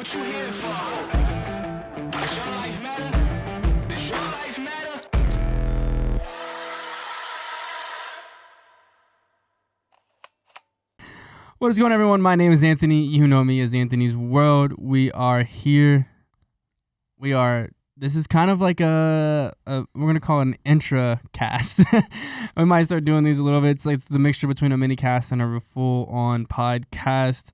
what you here for? Does your life matter? Does your life matter? What is going on, everyone? My name is Anthony. You know me as Anthony's World. We are here. This is kind of like we're going to call it an intra cast. We might start doing these a little bit. It's the mixture between a mini cast and a full on podcast.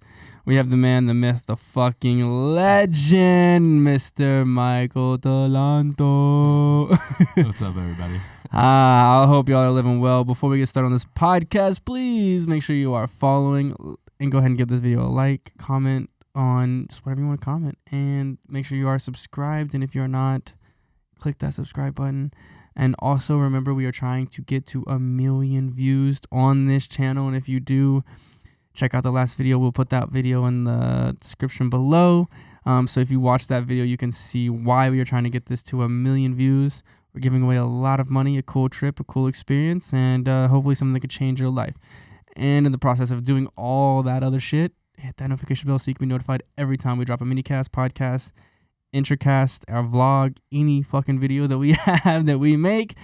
We have the man, the myth, the fucking legend, Mr. Michael Talento. What's up, everybody? I hope y'all are living well. Before we get started on this podcast, please make sure you are following and go ahead and give this video a like, comment on just whatever you want to comment, and make sure you are subscribed. And if you're not, click that subscribe button. And also remember, we are trying to get to 1 million views on this channel. And if you do, check out the last video. We'll put that video in the description below. So if you watch that video, you can see why we are trying to get this to 1 million views. We're giving away a lot of money, a cool trip, a cool experience, and hopefully something that could change your life. And in the process of doing all that other shit, hit that notification bell so you can be notified every time we drop a minicast, podcast, intracast, our vlog, any fucking video that we have that we make.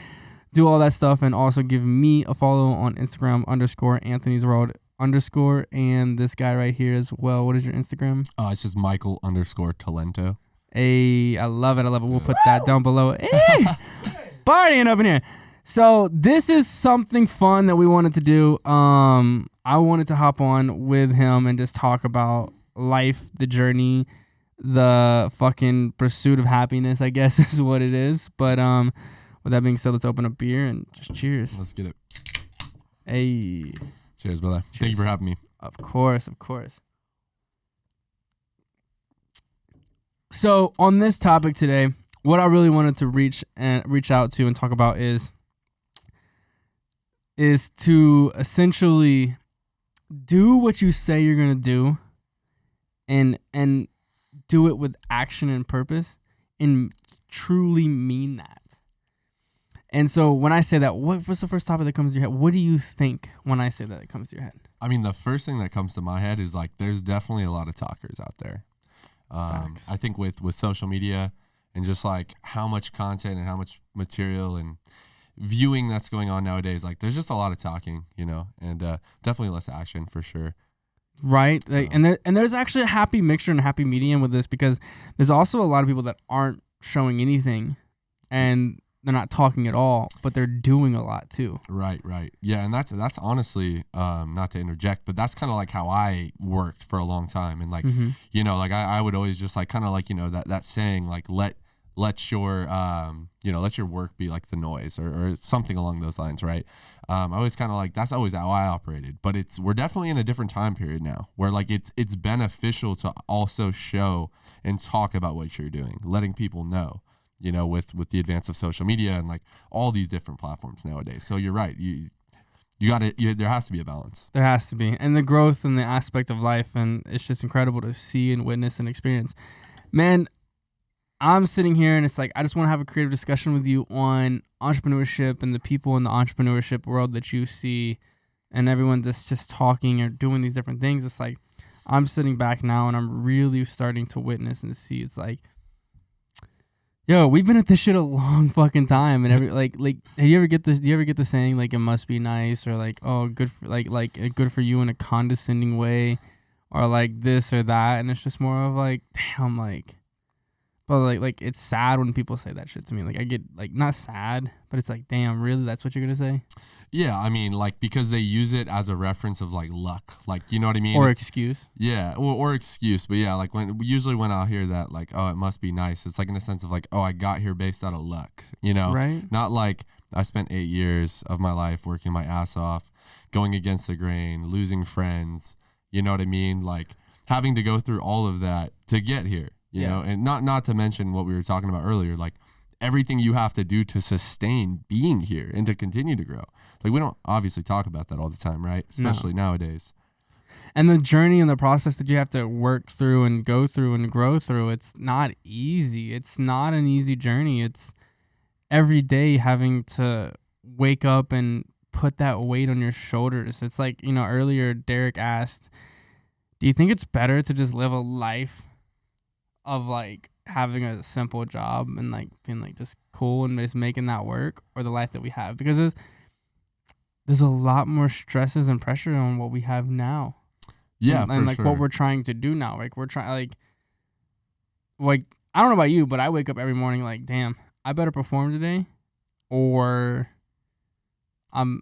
Do all that stuff, and also give me a follow on Instagram _Anthony'sWorld_, and this guy right here as well. What is your Instagram? It's just Michael_Talento. Hey, I love it. We'll put that down below. Hey, partying up in here. So this is something fun that we wanted to do. I wanted to hop on with him and just talk about life, the journey, the fucking pursuit of happiness, I guess is what it is. But with that being said, let's open a beer and just cheers. Let's get it. Hey. Cheers, brother. Cheers. Thank you for having me. Of course. So on this topic today, what I really wanted to reach out to and talk about is to essentially do what you say you're gonna do, and do it with action and purpose, and truly mean that. And so when I say that, what's the first topic that comes to your head? What do you think when I say that comes to your head? I mean, the first thing that comes to my head is like, there's definitely a lot of talkers out there. I think with social media and just like how much content and how much material and viewing that's going on nowadays, like there's just a lot of talking, and definitely less action for sure. Right. So. Like, and there's actually a happy mixture and a happy medium with this, because there's also a lot of people that aren't showing anything and they're not talking at all, but they're doing a lot too. Right. Yeah, and that's honestly, not to interject, but that's kind of like how I worked for a long time. And like, like I would always just like kind of like, that saying, like, let your work be like the noise, or something along those lines, right? I always kind of like, that's always how I operated. But we're definitely in a different time period now, where like it's beneficial to also show and talk about what you're doing, letting people know, with the advance of social media and like all these different platforms nowadays. So you're right. There has to be a balance. There has to be. And the growth and the aspect of life, and it's just incredible to see and witness and experience. Man, I'm sitting here and it's like, I just want to have a creative discussion with you on entrepreneurship and the people in the entrepreneurship world that you see, and everyone that's just talking or doing these different things. It's like, I'm sitting back now and I'm really starting to witness and see. It's like, yo, we've been at this shit a long fucking time, and like, do you ever get the saying like, it must be nice, or like, oh, good for good for you in a condescending way, or like this or that, and it's just more of like, damn, like, but like it's sad when people say that shit to me. Like, I get like, not sad, but it's like, damn, really, that's what you're gonna say? Yeah, I mean, like, because they use it as a reference of like luck, like, you know what I mean? Or excuse. Yeah, or excuse. But yeah, like usually when I'll hear that, like, oh, it must be nice, it's like in a sense of like, oh, I got here based out of luck, Right. Not like I spent 8 years of my life working my ass off, going against the grain, losing friends, you know what I mean? Like having to go through all of that to get here, you know, and not to mention what we were talking about earlier, like everything you have to do to sustain being here and to continue to grow. Like, we don't obviously talk about that all the time, right? Especially nowadays. And the journey and the process that you have to work through and go through and grow through, it's not easy. It's not an easy journey. It's every day having to wake up and put that weight on your shoulders. It's like, earlier Derek asked, do you think it's better to just live a life of like having a simple job and like being like just cool and just making that work, or the life that we have? Because there's a lot more stresses and pressure on what we have now. Yeah, and like what we're trying to do now. Like we're trying like I don't know about you, but I wake up every morning like, damn, I better perform today, or I'm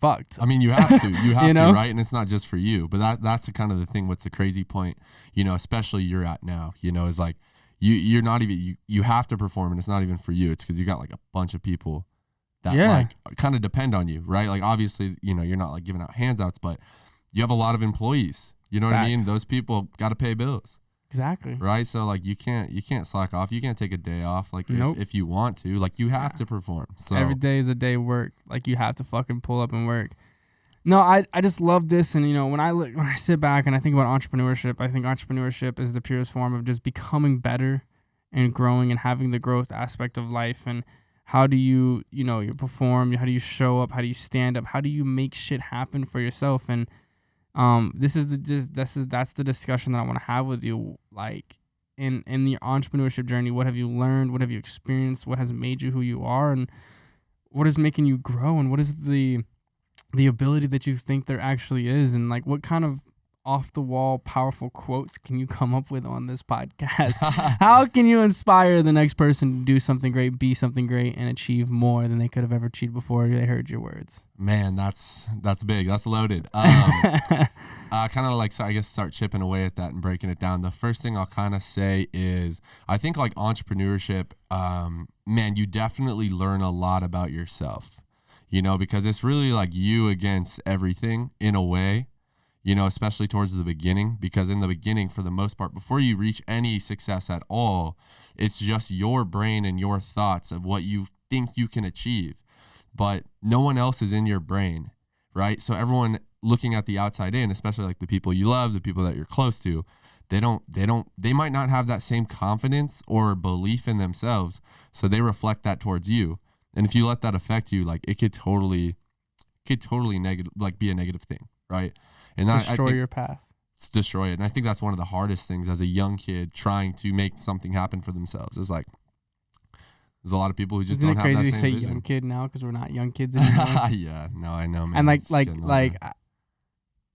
fucked. I mean, you have to, you have know? to, right? And it's not just for you, but that's the kind of the thing. What's the crazy point, especially you're at now, is like you're not even, you have to perform, and it's not even for you. It's because you got like a bunch of people that like kind of depend on you, right? Like obviously, you're not like giving out handouts, but you have a lot of employees. You know what I mean? Those people got to pay bills. Exactly. Right. So like you can't slack off. You can't take a day off. Like if you want to, like you have to perform. So every day is a day work. Like you have to fucking pull up and work. No, I just love this. And when I sit back and I think about entrepreneurship, I think entrepreneurship is the purest form of just becoming better and growing and having the growth aspect of life. And how do you perform? How do you show up? How do you stand up? How do you make shit happen for yourself? And that's the discussion that I want to have with you. Like in the entrepreneurship journey, what have you learned? What have you experienced? What has made you who you are? And what is making you grow? And what is the ability that you think there actually is? And like, what kind of off the wall, powerful quotes can you come up with on this podcast? How can you inspire the next person to do something great, be something great, and achieve more than they could have ever achieved before they heard your words? Man, that's big. That's loaded. Kind of like, so I guess start chipping away at that and breaking it down. The first thing I'll kind of say is I think like entrepreneurship, man, you definitely learn a lot about yourself, because it's really like you against everything in a way. Especially towards the beginning, because in the beginning, for the most part, before you reach any success at all, it's just your brain and your thoughts of what you think you can achieve, but no one else is in your brain, right? So everyone looking at the outside in, especially like the people you love, the people that you're close to, they might not have that same confidence or belief in themselves. So they reflect that towards you. And if you let that affect you, like it could totally negative, like be a negative thing, right? And destroy your path. Destroy it. And I think that's one of the hardest things as a young kid trying to make something happen for themselves. Is like there's a lot of people who just don't have that same vision. Isn't it crazy to say young kid now because we're not young kids anymore? Yeah, no, I know, man. And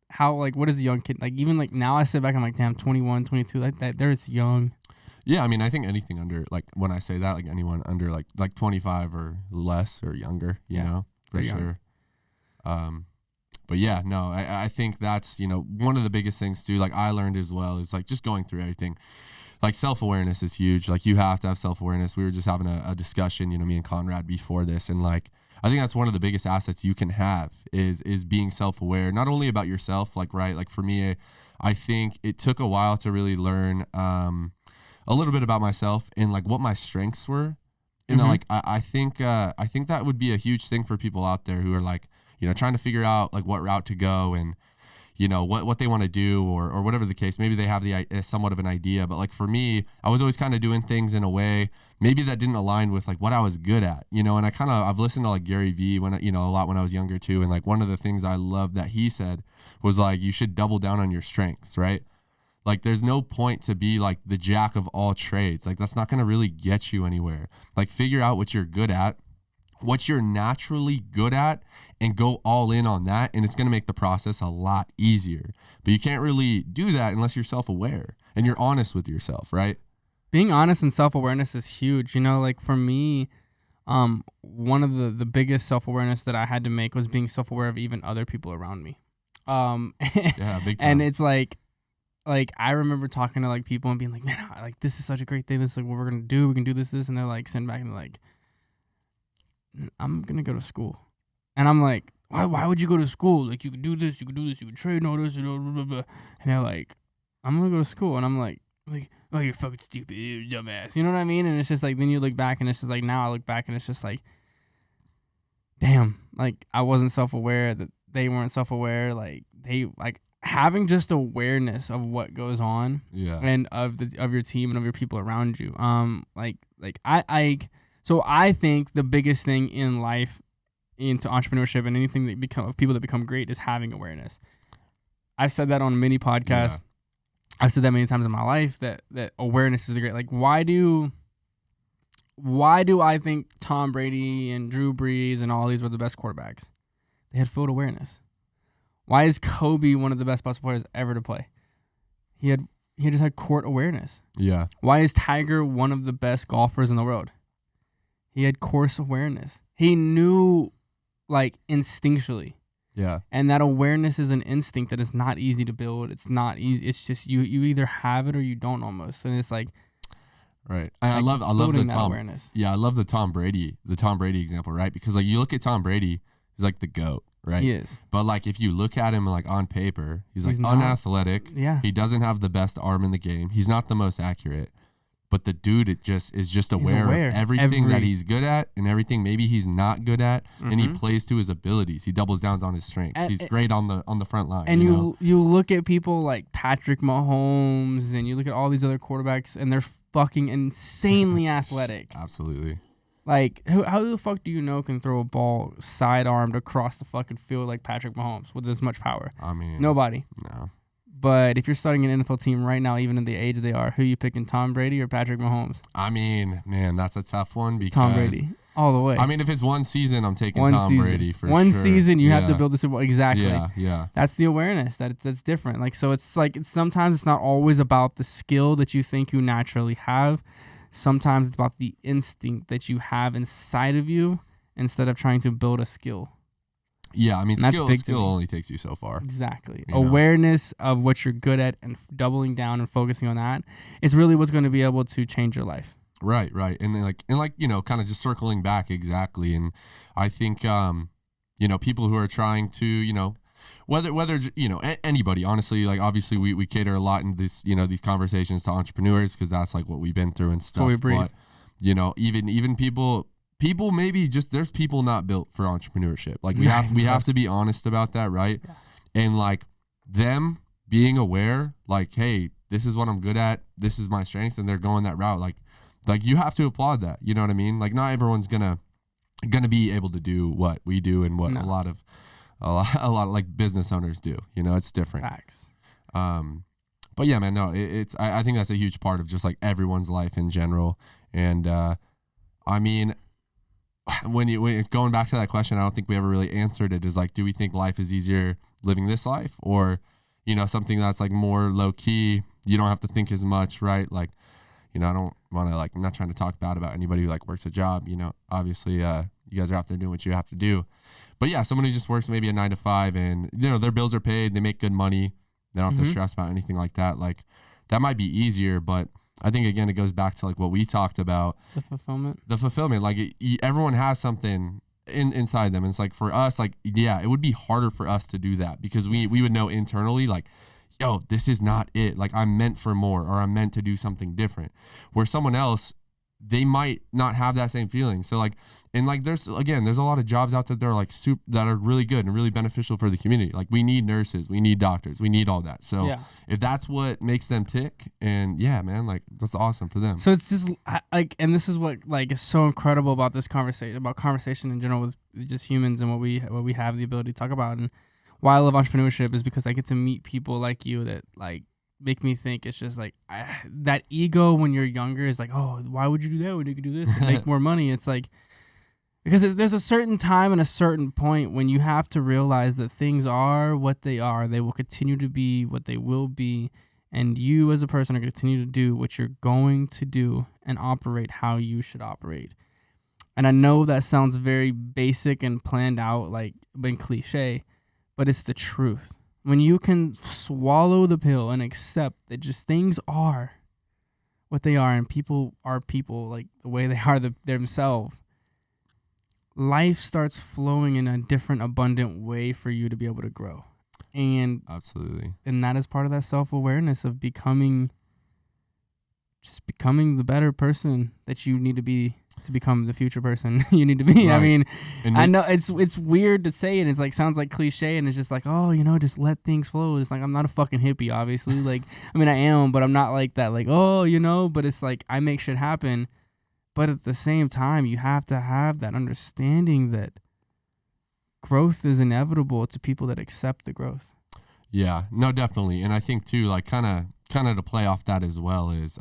how what is a young kid? Like even like now I sit back and I'm like, damn, 21, 22, like that. There's young. Yeah, I mean, I think anything under like when I say that, like anyone under like 25 or less or younger, you know, for sure. But yeah, no, I think that's, one of the biggest things too, like I learned as well, is like just going through everything. Like self-awareness is huge. Like you have to have self-awareness. We were just having a discussion, me and Conrad before this. And like, I think that's one of the biggest assets you can have is being self-aware, not only about yourself, like, right. Like for me, I think it took a while to really learn a little bit about myself and like what my strengths were. And like, I think that would be a huge thing for people out there who are like, trying to figure out like what route to go and, what they want to do or whatever the case. Maybe they have somewhat of an idea, but like for me, I was always kind of doing things in a way maybe that didn't align with like what I was good at, and I've listened to like Gary Vee when, a lot when I was younger too. And like one of the things I loved that he said was like, you should double down on your strengths, right? Like there's no point to be like the jack of all trades. Like that's not going to really get you anywhere. Like figure out what you're good at, what you're naturally good at, and go all in on that, and it's going to make the process a lot easier. But you can't really do that unless you're self-aware and you're honest with yourself, right? Being honest and self-awareness is huge. Like for me, one of the biggest self-awareness that I had to make was being self-aware of even other people around me. Yeah, big time. And it's like I remember talking to like people and being like, man, like this is such a great thing. This is like what we're going to do. We can do this. And they're like sitting back and they're like, I'm going to go to school. And I'm like, why would you go to school? Like, you could do this, you could trade and all this, blah, blah, blah. And they're like, I'm going to go to school. And I'm like, oh, you're fucking stupid, you dumbass. You know what I mean? And it's just like, then you look back and it's just like, now I look back and it's just like, damn, like, I wasn't self-aware, that they weren't self-aware. Like, they, like, having just awareness of what goes on and of your team and of your people around you. So I think the biggest thing in life, into entrepreneurship and anything that people that become great, is having awareness. I've said that on many podcasts. I've said that many times in my life that awareness is the great. Like, why do I think Tom Brady and Drew Brees and all these were the best quarterbacks? They had field awareness. Why is Kobe one of the best basketball players ever to play? He just had court awareness. Yeah. Why is Tiger one of the best golfers in the world? He had course awareness. He knew, like, instinctually. Yeah. And that awareness is an instinct that is not easy to build. It's not easy. It's just you either have it or you don't almost. And it's like, right. And I love the Tom awareness. Yeah, I love the Tom Brady example, right? Because like you look at Tom Brady, he's like the GOAT, right? He is. But like if you look at him like on paper, he's like not unathletic. Yeah. He doesn't have the best arm in the game. He's not the most accurate. But the dude is just aware of everything that he's good at and everything maybe he's not good at, and he plays to his abilities. He doubles down on his strengths. He's great on the front line. And you look at people like Patrick Mahomes, and you look at all these other quarterbacks, and they're fucking insanely athletic. Absolutely. Like, how the fuck do you know can throw a ball side-armed across the fucking field like Patrick Mahomes with as much power? I mean, nobody. No. But if you're starting an NFL team right now, even at the age they are, who you picking, Tom Brady or Patrick Mahomes? I mean, man, that's a tough one because Tom Brady, all the way. I mean, if it's one season, I'm taking Tom Brady for one sure. Season, you have to build the Super Bowl. Exactly. Yeah. That's the awareness that's different. Like, so it's like sometimes it's not always about the skill that you think you naturally have. Sometimes it's about the instinct that you have inside of you instead of trying to build a skill. Yeah, I mean, skill only takes you so far. Exactly. Awareness of what you're good at and doubling down and focusing on that is really what's going to be able to change your life. Right. And then kind of just circling back exactly. And I think, people who are trying to, whether anybody, honestly, like obviously we cater a lot in this, these conversations to entrepreneurs because that's like what we've been through and stuff. So we breathe. But, even people maybe just there's people not built for entrepreneurship. Like we have to be honest about that, right? Yeah. And like them being aware, like, hey, this is what I'm good at, this is my strengths, and they're going that route. Like you have to applaud that. You know what I mean? Like not everyone's gonna be able to do what we do and what a lot of like business owners do. It's different. Facts. But yeah, man, no, I think that's a huge part of just like everyone's life in general. And I mean, when going back to that question, I don't think we ever really answered it. Is like, do we think life is easier living this life, or something that's like more low key? You don't have to think as much, right? Like, I don't want to I'm not trying to talk bad about anybody who like works a job. Obviously, you guys are out there doing what you have to do. But yeah, someone who just works maybe a 9 to 5 and their bills are paid, they make good money, they don't have to stress about anything like that. Like that might be easier, but I think again it goes back to like what we talked about, the fulfillment. Like everyone has something inside them, and it's like for us, like it would be harder for us to do that because we would know internally like, yo, this is not it. Like I'm meant for more, or I'm meant to do something different. Where someone else, they might not have that same feeling. So like, and like there's a lot of jobs out there that are like that are really good and really beneficial for the community. Like we need nurses, we need doctors, we need all that. So if that's what makes them tick, and man, like that's awesome for them. So it's just like, and this is what like is so incredible about this conversation in general with just humans and what we have the ability to talk about. And why I love entrepreneurship is because I get to meet people like you that like make me think. It's just like that ego when you're younger is like, oh, why would you do that when you could do this and make more money? It's like, because there's a certain time and a certain point when you have to realize that things are what they are. They will continue to be what they will be. And you as a person are going to continue to do what you're going to do and operate how you should operate. And I know that sounds very basic and planned out, like been cliche, but it's the truth. When you can swallow the pill and accept that just things are what they are and people are people, like the way they are themselves, life starts flowing in a different, abundant way for you to be able to grow. And absolutely. And that is part of that self-awareness of becoming the better person that you need to be to become the future person you need to be. Right. I mean, I know it's weird to say, and it's like sounds like cliche, and it's just like, oh, just let things flow. It's like I'm not a fucking hippie, obviously. Like, I mean, I am, but I'm not like that. Like, oh, but it's like I make shit happen. But at the same time, you have to have that understanding that growth is inevitable to people that accept the growth. Yeah, no, definitely. And I think too, like kind of kind of to play off that as well is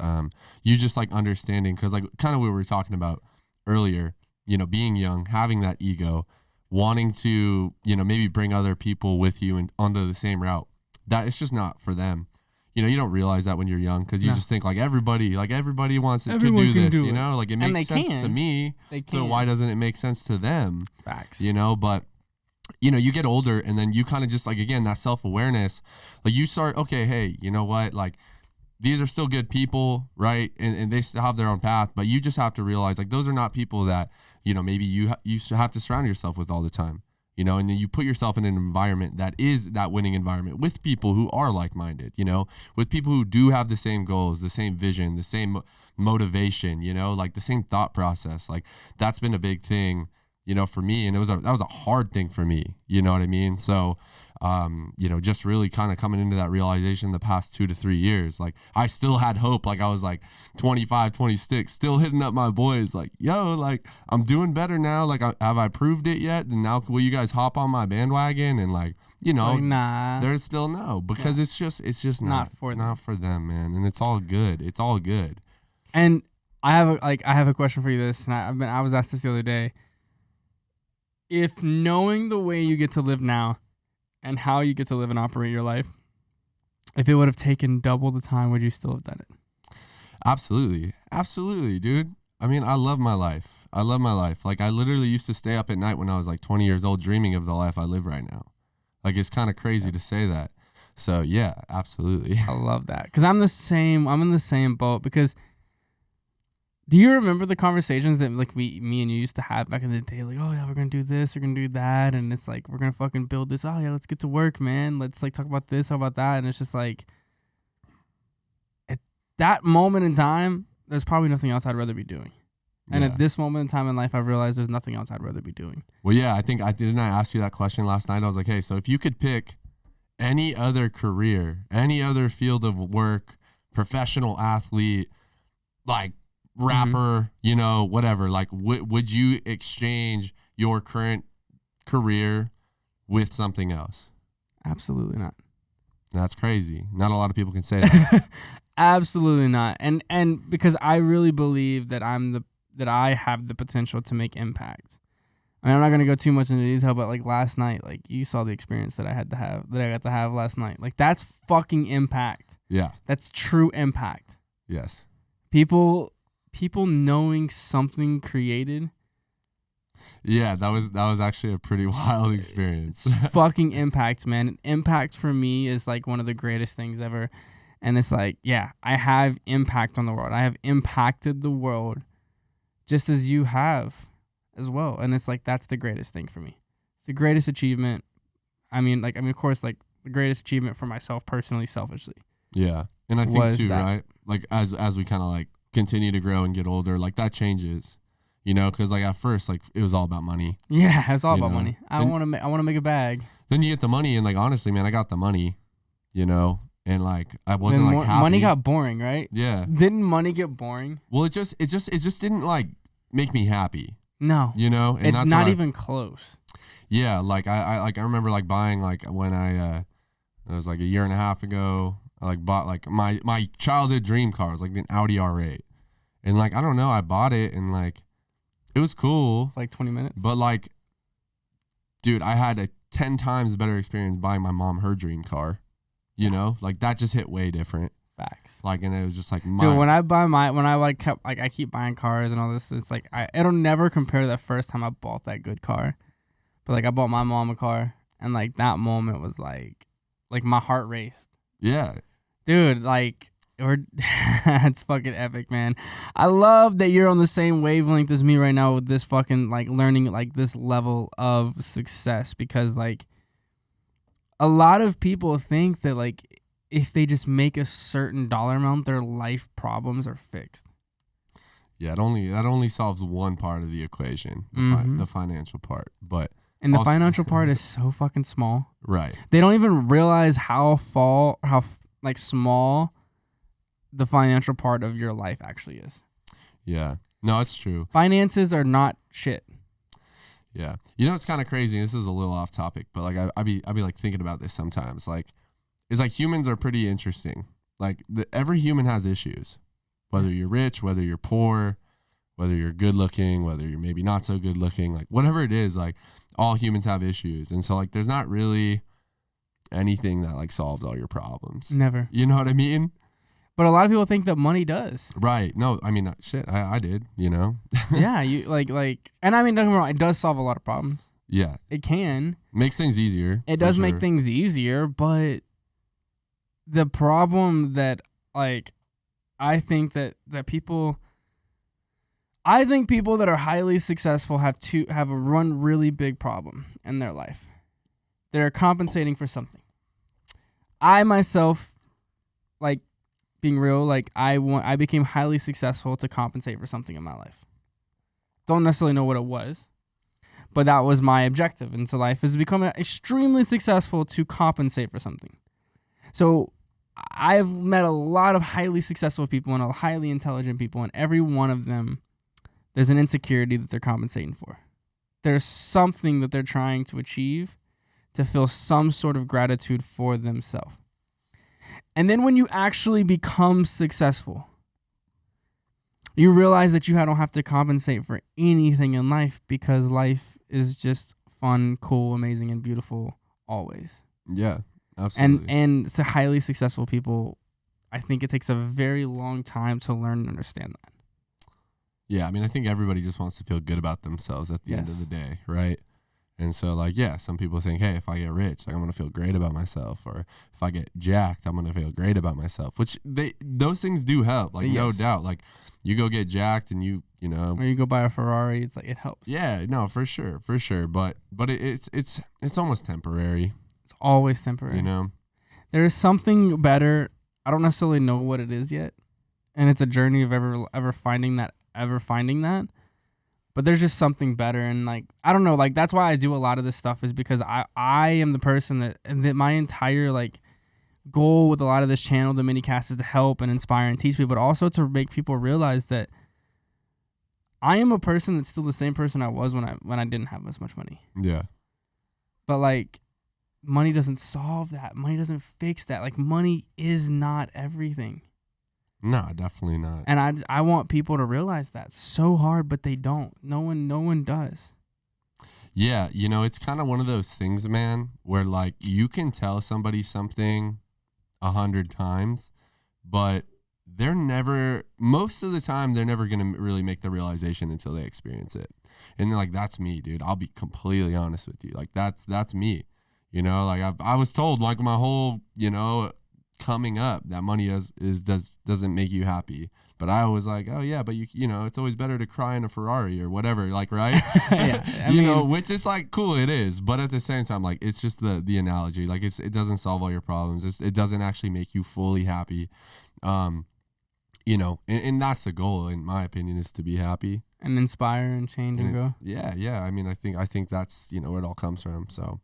you just like understanding, because like kind of what we were talking about earlier, you know, being young, having that ego, wanting to, you know, maybe bring other people with you and onto the same route, that it's just not for them. You know, you don't realize that when you're young, because you just think like everybody wants to do this, you know, like it makes sense to me. So why doesn't it make sense to them? Facts. You know, but you know, you get older and then you kind of just like, again, that self-awareness, like you start, okay, hey, you know what, like these are still good people, right? And they still have their own path, but you just have to realize like those are not people that, you know, maybe you have to surround yourself with all the time, you know, and then you put yourself in an environment that is that winning environment with people who are like-minded, you know, with people who do have the same goals, the same vision, the same motivation, you know, like the same thought process. Like that's been a big thing, you know, for me. And that was a hard thing for me, you know what I mean? So, you know, just really kind of coming into that realization the past 2 to 3 years, like I still had hope. Like I was like 25, 26, still hitting up my boys like, yo, like I'm doing better now. Like, have I proved it yet? And now will you guys hop on my bandwagon? And like, you know, like, nah, there's still no, because it's just not for them, man. And it's all good. It's all good. And I have a question for you. And I was asked this the other day. If knowing the way you get to live now and how you get to live and operate your life, if it would have taken double the time, would you still have done it? Absolutely. Absolutely, dude. I mean, I love my life. Like I literally used to stay up at night when I was like 20 years old dreaming of the life I live right now. Like it's kind of crazy to say that. So yeah, absolutely. I love that. Because I'm in the same boat. Because do you remember the conversations that like me and you used to have back in the day? Like, oh yeah, we're gonna do this, we're gonna do that, and it's like we're gonna fucking build this. Oh yeah, let's get to work, man. Let's like talk about this, how about that, and it's just like at that moment in time, there's probably nothing else I'd rather be doing. And at this moment in time in life, I've realized there's nothing else I'd rather be doing. Well, yeah, I think didn't I ask you that question last night? I was like, hey, so if you could pick any other career, any other field of work, professional athlete, like rapper, you know, whatever, like would you exchange your current career with something else? Absolutely not. That's crazy. Not a lot of people can say that. Absolutely not. And because I really believe that I have the potential to make impact. I mean, I'm not going to go too much into detail, but like last night, like you saw the experience that I got to have last night. Like that's fucking impact. Yeah. That's true impact. Yes. People knowing something created. Yeah, that was actually a pretty wild experience. Fucking impact, man. Impact for me is like one of the greatest things ever. And it's like, yeah, I have impact on the world. I have impacted the world just as you have as well. And it's like, that's the greatest thing for me. It's the greatest achievement. Of course, like the greatest achievement for myself personally, selfishly. Yeah. And I think too, right? Like as we kind of like continue to grow and get older, like that changes, you know, because like at first, like it was all about money. Yeah, it's all about money. I want to make a bag. Then you get the money, and like honestly, man, I got the money, you know, and like I wasn't like happy. Money got boring, right? Yeah. Didn't money get boring? Well, it just didn't like make me happy. No. You know, and it's that's not even close. Yeah, like I remember like buying like when it was like a year and a half ago. I like bought like my childhood dream car. It was like an Audi R8. And like, I don't know, I bought it and like, it was cool. Like 20 minutes. But like, dude, I had a 10 times better experience buying my mom her dream car. You know, like that just hit way different. Facts. Like, and it was just like, dude, when I keep buying cars and all this, it's like, it'll never compare to that first time I bought that good car. But like, I bought my mom a car and like that moment was like my heart raced. Yeah. Dude, like, it's fucking epic, man. I love that you're on the same wavelength as me right now with this fucking, like, learning, like, this level of success. Because, like, a lot of people think that, like, if they just make a certain dollar amount, their life problems are fixed. Yeah, that only solves one part of the equation, the financial part. But and the financial part is so fucking small. Right. They don't even realize how small the financial part of your life actually is. Yeah. No, it's true. Finances are not shit. Yeah. You know, it's kind of crazy. This is a little off topic, but like I'd be like thinking about this sometimes. Like, it's like humans are pretty interesting. like every human has issues, whether you're rich, whether you're poor, whether you're good looking, whether you're maybe not so good looking, like whatever it is, like all humans have issues. And so like there's not really anything that like solves all your problems. Never. You know what I mean? But a lot of people think that money does. Right. No, I mean, shit, I did, you know? Yeah, you like, and I mean, don't get me wrong, it does solve a lot of problems. Yeah. It can. Makes things easier. It does make things easier, but the problem that, like, I think people that are highly successful have a really big problem in their life. They're compensating for something. I myself, like, being real, like, I became highly successful to compensate for something in my life. Don't necessarily know what it was, but that was my objective into life, is to become extremely successful to compensate for something. So I've met a lot of highly successful people and highly intelligent people, and every one of them, there's an insecurity that they're compensating for. There's something that they're trying to achieve to feel some sort of gratitude for themselves. And then when you actually become successful, you realize that you don't have to compensate for anything in life, because life is just fun, cool, amazing, and beautiful always. Yeah, absolutely. And to highly successful people, I think it takes a very long time to learn and understand that. Yeah, I mean, I think everybody just wants to feel good about themselves at the end of the day, right? And so, like, yeah, some people think, hey, if I get rich, like, I'm going to feel great about myself. Or if I get jacked, I'm going to feel great about myself, which those things do help, like, no doubt. Like, you go get jacked and you know. Or you go buy a Ferrari, it's like, it helps. Yeah, no, for sure. But it's almost temporary. It's always temporary. You know? There is something better. I don't necessarily know what it is yet. And it's a journey of ever finding that. But there's just something better, and like, I don't know, like, that's why I do a lot of this stuff, is because I am the person that my entire like goal with a lot of this channel, the minicast, is to help and inspire and teach people, but also to make people realize that I am a person that's still the same person I was when I didn't have as much money. Yeah. But like, money doesn't solve that. Money doesn't fix that. Like, money is not everything. No, definitely not. And I want people to realize that so hard, but they don't. No one does. Yeah, you know, it's kind of one of those things, man, where like you can tell somebody something 100 times, but most of the time they're never going to really make the realization until they experience it. And they're like, that's me, dude. I'll be completely honest with you. Like, that's me. You know, like I was told, like, my whole, you know, coming up, that money doesn't make you happy. But I was like, oh yeah, but you know, it's always better to cry in a Ferrari or whatever, like, right? Yeah, I you mean, know, which is like cool, it is, but at the same time, like, it's just the analogy, like, it doesn't solve all your problems. It doesn't actually make you fully happy. You know, and that's the goal, in my opinion, is to be happy and inspire and change and go. Yeah. I mean, I think that's, you know, where it all comes from. So,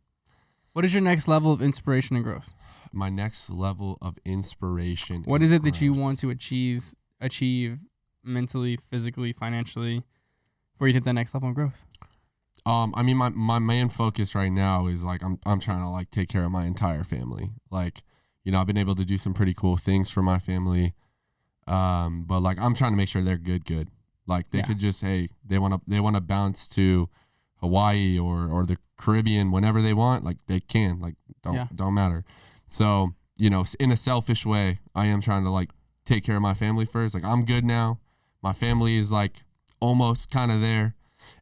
what is your next level of inspiration and growth? My next level of inspiration. What is it that you want to achieve mentally, physically, financially, for you to hit that next level of growth? I mean, my main focus right now is like I'm trying to like take care of my entire family. Like, you know, I've been able to do some pretty cool things for my family. But like, I'm trying to make sure they're good. Like, they could just, hey, they want to bounce to Hawaii or the Caribbean whenever they want. Like, they can, like, don't matter. So, you know, in a selfish way, I am trying to like take care of my family first. Like, I'm good now. My family is like almost kind of there.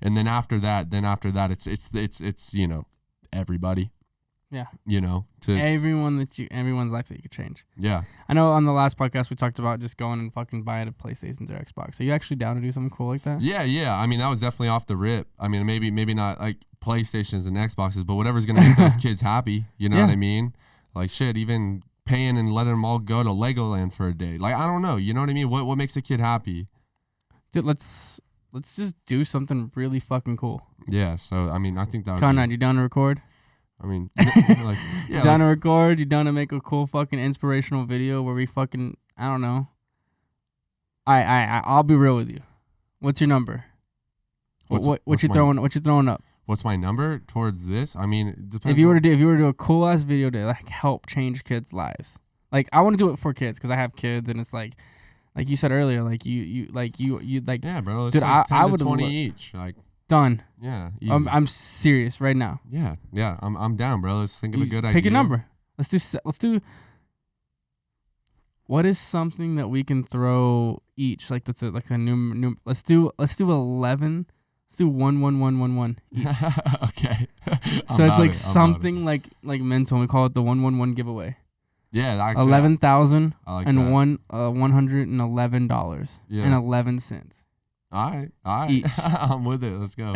And then after that, it's, you know, everybody. Yeah. You know, everyone's life that you could change. Yeah. I know on the last podcast we talked about just going and fucking buying a PlayStation or Xbox. Are you actually down to do something cool like that? Yeah. I mean, that was definitely off the rip. I mean, maybe not like PlayStations and Xboxes, but whatever's gonna make those kids happy. You know what I mean? Like, shit, even paying and letting them all go to Legoland for a day. Like, I don't know. You know what I mean? What makes a kid happy? Dude, let's just do something really fucking cool. Yeah. So I mean, I think that would Conrad, you down to record? I mean, like, yeah. You down to record? You down to make a cool fucking inspirational video where we fucking, I don't know. I'll be real with you. What's your number? What you throwing up? What's my number towards this? I mean, it depends. If you were to do a cool ass video to like help change kids' lives, Like I want to do it for kids because I have kids, and it's like you said earlier, like you like. Yeah, bro. It's dude, like 10 I to would 20 each. Like done. yeah, easy. I'm serious right now. Yeah. I'm down, bro. Let's think of a good idea. Pick a number. Let's do. What is something that we can throw each? Like that's like a new. Let's do 11. Let's do 11111 each. Okay. So it's like something like mental. We call it the 111 giveaway. Yeah, actually, $11,001 $111 and 11 cents. All right. Each. I'm with it. Let's go.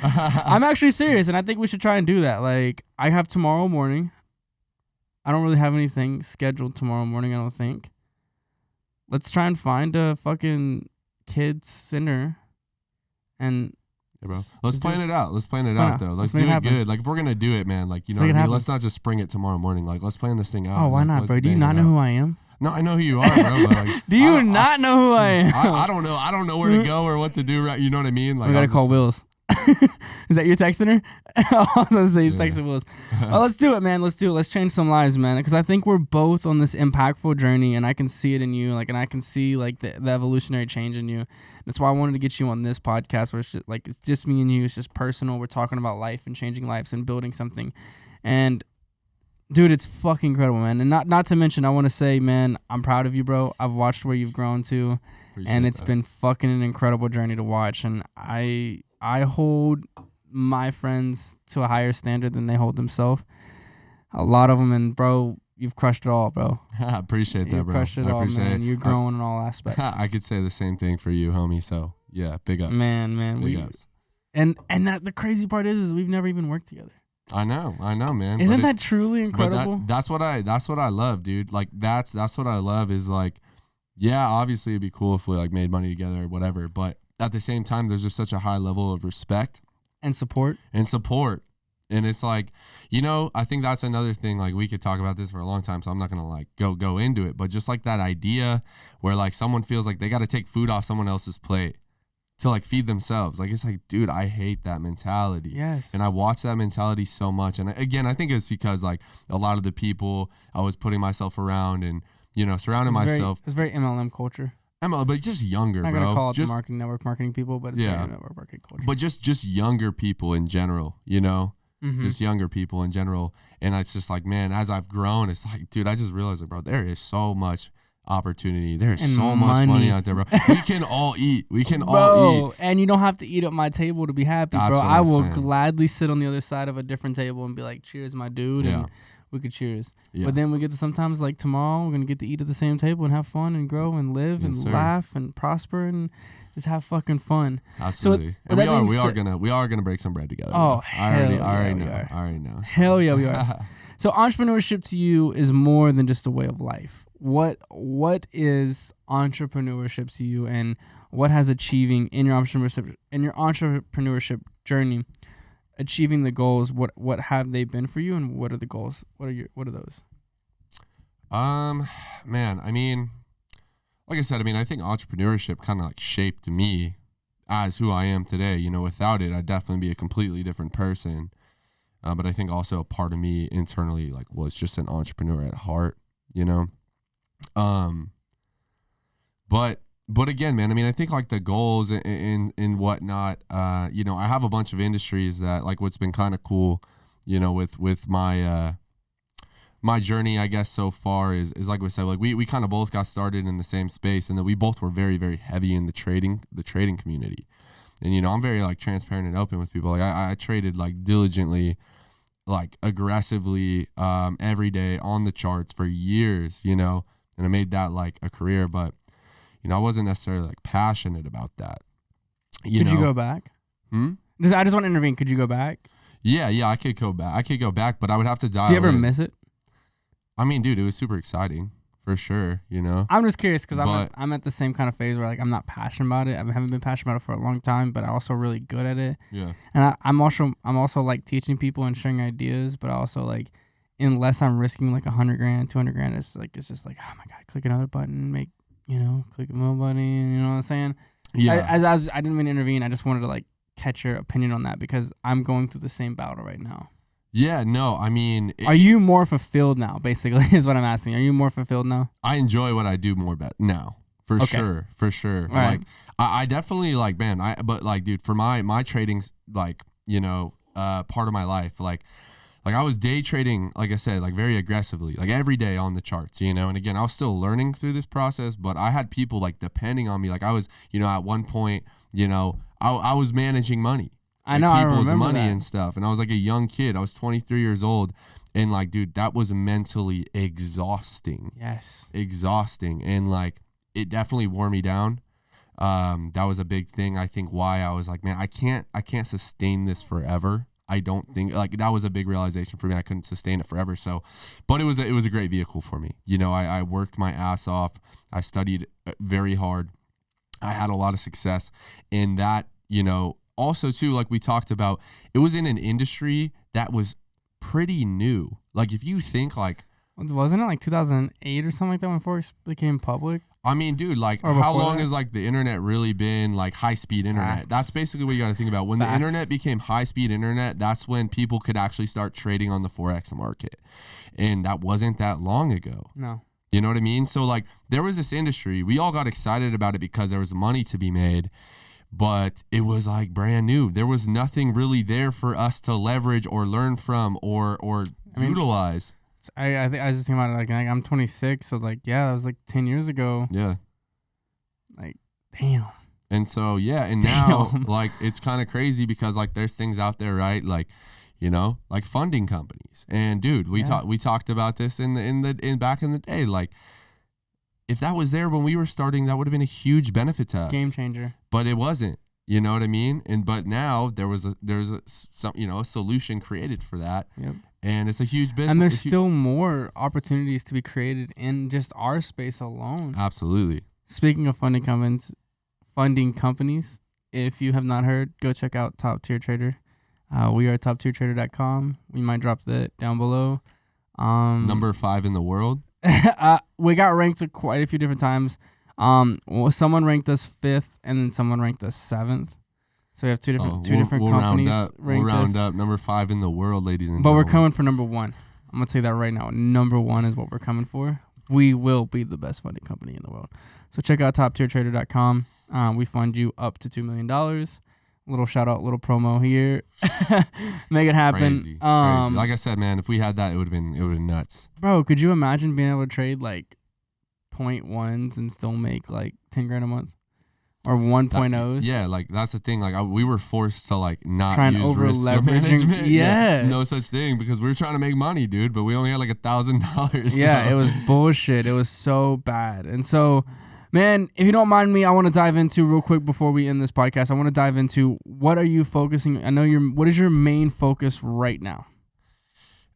I'm actually serious, and I think we should try and do that. Like I have tomorrow morning. I don't really have anything scheduled tomorrow morning, I don't think. Let's try and find a fucking kids center and yeah, bro. Let's plan it out. Let's plan it out, though. Let's do it good. Like, if we're going to do it, man, like, you know what I mean? Let's not just spring it tomorrow morning. Like, let's plan this thing out. Oh, why not, bro? Do you not know who I am? No, I know who you are, bro. But like, do you not know who I am? I don't know. I don't know where to go or what to do, right? You know what I mean? Like, we got to call Wills. Is that you texting her? I was going to say he's texting Wills. Well, let's do it, man. Let's do it. Let's change some lives, man. Because I think we're both on this impactful journey, and I can see it in you. Like, and I can see like the evolutionary change in you. That's why I wanted to get you on this podcast, where it's just me and you. It's just personal. We're talking about life and changing lives and building something. And dude, it's fucking incredible, man. And not to mention, I want to say, man, I'm proud of you, bro. I've watched where you've grown to, and it's been fucking an incredible journey to watch. And I hold my friends to a higher standard than they hold themselves. A lot of them, and bro, you've crushed it all, bro. I appreciate that, bro. You crushed it all, man. You're growing in all aspects. I could say the same thing for you, homie. So yeah, big ups. Man, big ups. And that the crazy part is we've never even worked together. I know, man. Isn't that truly incredible? But that's what I love, dude. Like that's what I love is like, yeah, obviously it'd be cool if we like made money together or whatever, but at the same time, there's just such a high level of respect and support. And it's like, you know, I think that's another thing. Like we could talk about this for a long time, so I'm not gonna like go into it. But just like that idea where like someone feels like they got to take food off someone else's plate to like feed themselves. Like it's like, dude, I hate that mentality. Yes. And I watch that mentality so much. And again, I think it's because like a lot of the people I was putting myself around and, you know, surrounding myself. It's very MLM culture. But just younger, I'm bro. not gonna call it the network marketing people, but it's very network marketing culture. But just younger people in general, you know, just younger people in general. And it's just like, man, as I've grown, it's like, dude, I just realized, bro, there is so much opportunity. There's so much money out there, bro. We can all eat. All eat. And you don't have to eat at my table to be happy, That's bro. I will gladly sit on the other side of a different table and be like, cheers, my dude. Yeah. And we could cheers. Yeah. But then we get to sometimes like tomorrow, we're going to get to eat at the same table and have fun and grow and live and laugh and prosper and just have fucking fun. Absolutely. So, and we are gonna break some bread together. Oh, I already know. Hell yeah, we are. So entrepreneurship to you is more than just a way of life. What is entrepreneurship to you, and what has achieving in your entrepreneurship journey, achieving the goals, what have they been for you, and what are the goals? What are those? Man, I mean, like I said, I think entrepreneurship kind of like shaped me as who I am today. You know, without it, I'd definitely be a completely different person. But I think also a part of me internally like was just an entrepreneur at heart, you know? But again, man, I think like the goals and whatnot, you know, I have a bunch of industries that like what's been kind of cool, you know, with my, my journey, I guess, so far is like we said, like we kind of both got started in the same space, and that we both were very, very heavy in the trading community. And, you know, I'm very like transparent and open with people. Like I traded like diligently, like aggressively, every day on the charts for years, you know, and I made that like a career, but you know, I wasn't necessarily like passionate about that. Could you go back? I just want to intervene. Could you go back? Yeah, I could go back, but I would have to dial Do you ever in. miss it? I mean, dude, it was super exciting for sure, you know? I'm just curious because I'm at the same kind of phase where like I'm not passionate about it. I haven't been passionate about it for a long time, but I'm also really good at it. Yeah. And I'm also like teaching people and sharing ideas, but also like unless I'm risking like $100,000, $200,000, it's just like, oh my God, click another button, click more button, you know what I'm saying? Yeah. I didn't mean to intervene. I just wanted to like catch your opinion on that because I'm going through the same battle right now. Yeah, no, I mean, Are you more fulfilled now, basically, is what I'm asking. Are you more fulfilled now? I enjoy what I do more now. For sure. Right. Like, I definitely, like, man, but like, dude, for my trading's, like, part of my life, like I was day trading, like I said, like very aggressively, like every day on the charts, and again, I was still learning through this process, but I had people like depending on me. Like I was, at one point, I was managing money. I know, I people's remember money that. and stuff. And I was like a young kid. I was 23 years old. And like, dude, that was mentally exhausting. Yes. Exhausting. And like, it definitely wore me down. That was a big thing. I think why I was like, man, I can't sustain this forever. I don't think like that was a big realization for me. I couldn't sustain it forever. So, but it was a great vehicle for me. I worked my ass off. I studied very hard. I had a lot of success in that, also too, like we talked about, it was in an industry that was pretty new. Like if you think like, wasn't it like 2008 or something like that when Forex became public? I mean, dude, like Or how before long that? has like the internet really been like high speed internet? Facts. That's basically what you got to think about. When Facts. the internet became high speed internet, that's when people could actually start trading on the Forex market. And that wasn't that long ago. No. You know what I mean? So like there was this industry, we all got excited about it because there was money to be made, but it was like brand new. There was nothing really there for us to leverage or learn from or utilize. I think I was just thinking about it like I'm 26, so like yeah, that was like 10 years ago. Yeah. Like damn. And so yeah, and now Damn. like it's kind of crazy because like there's things out there, right? Like, like funding companies. And dude, we talked about this in back in the day. Like if that was there when we were starting, that would have been a huge benefit to us. Game changer. But it wasn't. You know what I mean? But now there's a solution created for that. Yep. And it's a huge business. And there's still more opportunities to be created in just our space alone. Absolutely. Speaking of funding companies, if you have not heard, go check out Top Tier Trader. We are toptiertrader.com. We might drop that down below. Number 5 in the world. We got ranked quite a few different times. Someone ranked us 5th, and then someone ranked us 7th. So we have two different companies. We'll round up number 5 in the world, ladies and But gentlemen. we're coming for number 1. I'm gonna tell you that right now. Number 1 is what we're coming for. We will be the best funding company in the world. So check out toptiertrader.com. We fund you up to $2 million. Little shout out, little promo here. Make it happen. Crazy. Like I said, man, if we had that, it would have been nuts. Bro, could you imagine being able to trade like 0.1s and still make like 10 grand a month? Or 1.0s? Yeah, like that's the thing. Like we were forced to like not Try and use over risk leveraging. management. Yeah. No such thing because we were trying to make money, dude. But we only had like $1,000. Yeah, it was bullshit. It was so bad. And so, man, if you don't mind me, I want to dive into real quick before we end this podcast. I want to dive into what are you focusing? What is your main focus right now?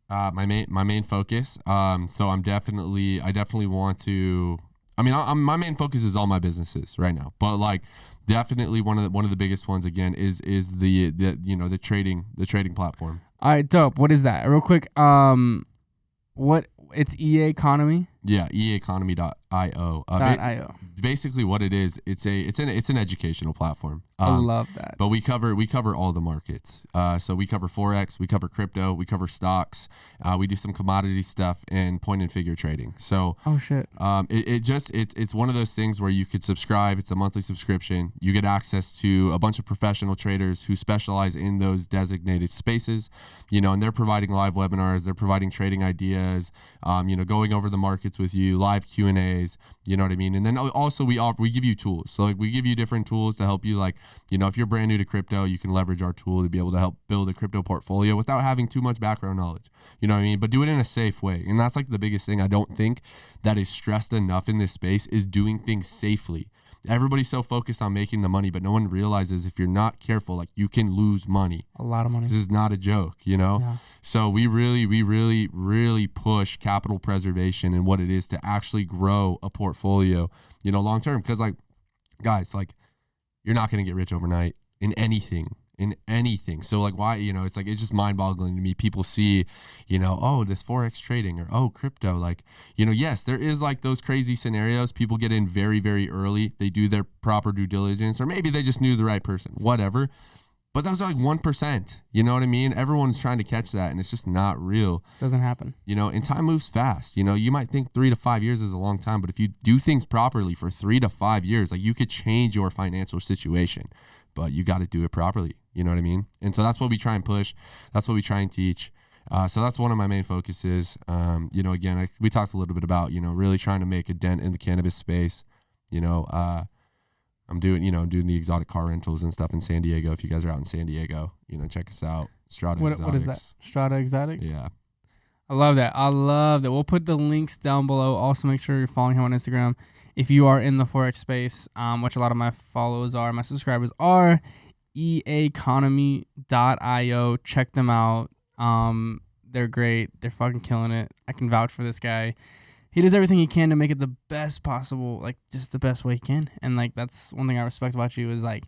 My main focus. So I definitely want to. I mean, my main focus is all my businesses right now, but like definitely one of the biggest ones again is the trading platform. All right, dope. What is that? Real quick. It's EA Economy. Yeah, eeconomy.io. .io. Basically, what it is, it's an educational platform. I love that. But we cover all the markets. So we cover Forex, we cover crypto, we cover stocks. We do some commodity stuff and point and figure trading. So Oh shit. It's one of those things where you could subscribe. It's a monthly subscription. You get access to a bunch of professional traders who specialize in those designated spaces. And they're providing live webinars. They're providing trading ideas. Going over the markets with you, live Q&As. You know what I mean? And then also we give you tools. So like we give you different tools to help you. Like if you're brand new to crypto, you can leverage our tool to be able to help build a crypto portfolio without having too much background knowledge. You know what I mean? But do it in a safe way. And that's like the biggest thing I don't think that is stressed enough in this space is doing things safely. Everybody's so focused on making the money, but no one realizes if you're not careful, like you can lose money. A lot of money. This is not a joke, Yeah. So we really push capital preservation and what it is to actually grow a portfolio, long term. Because like, guys, like you're not going to get rich overnight in anything. So like why, it's like, it's just mind boggling to me. People see, oh, this Forex trading or, crypto, like, yes, there is like those crazy scenarios. People get in very, very early. They do their proper due diligence, or maybe they just knew the right person, whatever. But that was like 1%. You know what I mean? Everyone's trying to catch that, and it's just not real. Doesn't happen. You know, and time moves fast. You know, you might think 3 to 5 years is a long time, but if you do things properly for 3 to 5 years, like you could change your financial situation, but you got to do it properly. You know what I mean? And so that's what we try and push. That's what we try and teach. So that's one of my main focuses. You know, again, we talked a little bit about, you know, really trying to make a dent in the cannabis space. You know, I'm doing the exotic car rentals and stuff in San Diego. If you guys are out in San Diego, you know, check us out. Strata Exotics. What is that? Strata Exotics? Yeah. I love that. We'll put the links down below. Also, make sure you're following him on Instagram. If you are in the Forex space, which a lot of my followers are, my subscribers are, eaconomy.io. Check them out. They're great. They're fucking killing it. I can vouch for this guy. He does everything he can to make it the best possible, like just the best way he can. And like that's one thing I respect about you is like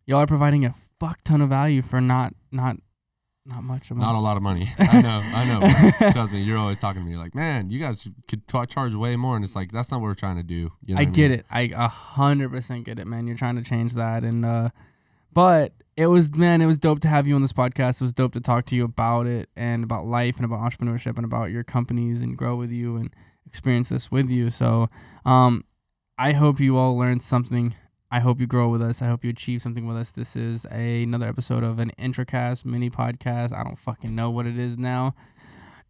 y'all are providing a fuck ton of value for not much of Not a lot of money. I know. Trust me, you're always talking to me like, man, you guys could charge way more, and it's like that's not what we're trying to do. You know I get it. I 100% get it, man. You're trying to change that, and but it was dope to have you on this podcast. It was dope to talk to you about it and about life and about entrepreneurship and about your companies and grow with you and experience this with you. So I hope you all learned something. I hope you grow with us. I hope you achieve something with us. This is another episode of an Intracast mini podcast. I don't fucking know what it is now.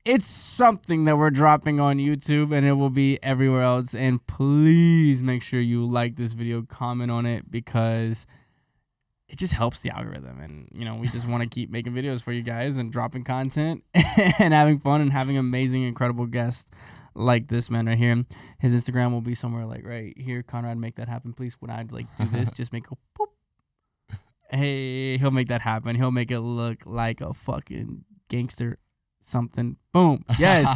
It's something that we're dropping on YouTube, and it will be everywhere else. And please make sure you like this video, comment on it, because it just helps the algorithm. And, you know, we just want to keep making videos for you guys and dropping content and having fun and having amazing, incredible guests like this man right here. His Instagram will be somewhere like right here. Conrad, make that happen, please. When I like do this, just make a boop. Hey, he'll make that happen. He'll make it look like a fucking gangster something. Boom. Yes.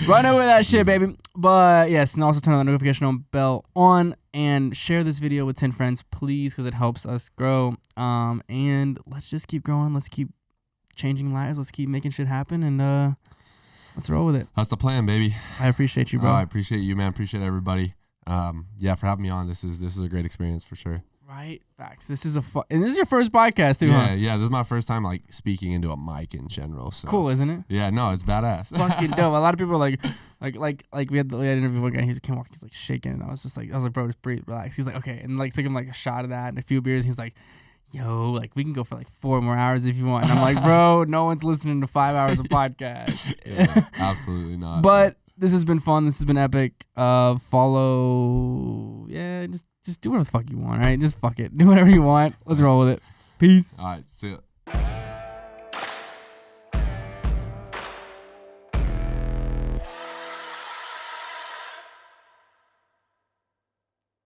Run over that shit, baby. But yes, and also turn the notification bell on and share this video with 10 friends, please, because it helps us grow. And let's just keep growing. Let's keep changing lives. Let's keep making shit happen, and let's roll with it. That's the plan, baby. I appreciate you, bro. I appreciate you, man. Appreciate everybody. Yeah, for having me on. This is a great experience for sure. Right, facts. This is and this is your first podcast too, huh? Yeah. This is my first time like speaking into a mic in general. So cool, isn't it? Yeah, no, it's badass. Fucking dope. A lot of people are like we had an interview with one guy. He came walking, he's like shaking, and I was like, bro, just breathe, relax. He's like, okay, and like took him like a shot of that and a few beers. And he's like, yo, like we can go for like 4 more hours if you want. And I'm like, bro, no one's listening to 5 hours of podcast. Yeah, absolutely not. But this has been fun. This has been epic. Follow, just do whatever the fuck you want, all right? Just fuck it. Do whatever you want. Let's roll with it. Peace. All right, see ya.